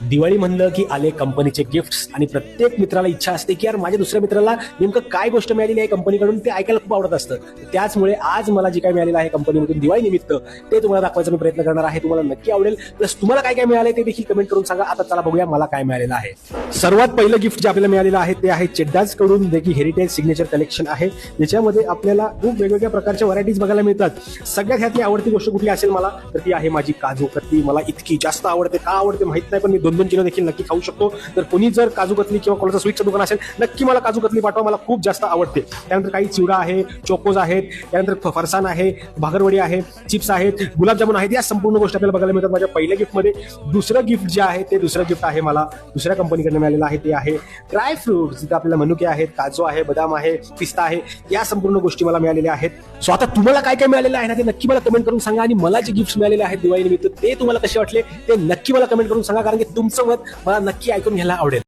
दिवाळी म्हणलं की आले कंपनीचे गिफ्ट्स आणि प्रत्येक मित्राला इच्छा असते की यार माझ्या दुसऱ्या मित्राला नेमकं काय गोष्ट मिळालेली आहे कंपनीकडून ते ऐकायला खूप आवडत असतं. त्याचमुळे आज मला जे काय मिळालेलं आहे कंपनीमधून दिवाळी निमित्त ते तुम्हाला दाखवायचा मी प्रयत्न करणार आहे. तुम्हाला नक्की आवडेल. प्लस तुम्हाला काय काय मिळाले ते देखील कमेंट करून सांगा. आता चला बघूया मला काय मिळालेलं आहे. सर्वात पहिलं गिफ्ट जे आपल्याला मिळालेलं आहे ते आहे चेड्डाज कडून जे की हेरिटेज सिग्नेचर कलेक्शन आहे, ज्याच्यामध्ये आपल्याला खूप वेगवेगळ्या प्रकारच्या व्हरायटीज बघायला मिळतात. सगळ्यात ह्यातली आवडती गोष्ट कुठली असेल मला तर ती आहे माझी काजू कतली. मला इतकी जास्त आवडते, का आवडते माहित नाही, पण मी 2-2 किलो देखील नक्की खाऊ शकतो. तर कोणी जर काजू कतली किंवा कोणाचं स्वीटचं दुकान असेल नक्की मला काजू कतली पाठवा, मला खूप जास्त आवडते. त्यानंतर काही चिवडा आहे, चोकोज आहेत, त्यानंतर फरसाण आहे, भागरवडी आहे, चिप्स आहेत, गुलाबजामुन आहेत. या संपूर्ण गोष्टी आपल्याला बघायला मिळतात माझ्या पहिल्या गिफ्टमध्ये. दुसरं गिफ्ट जे आहे ते दुसरं गिफ्ट आहे मला दुसऱ्या कंपनीकडनं मिळालेलं आहे. ते आहे ड्राय फ्रुट्स, जिथे आपल्याला मनुके आहेत, काजू आहे, बदाम आहे, पिस्ता आहे. या संपूर्ण गोष्टी मला मिळालेल्या आहेत. सो आता तुम्हाला काय काय मिळालेलं आहे ना ते नक्की मला कमेंट करून सांगा. आणि मला जे गिफ्ट मिळालेले आहेत दिवाळी निमित्त ते तुम्हाला कसे वाटले ते नक्की मला कमेंट करून सांगा, कारण की तुमचं मत मला नक्की ऐकून घ्यायला आवडेल.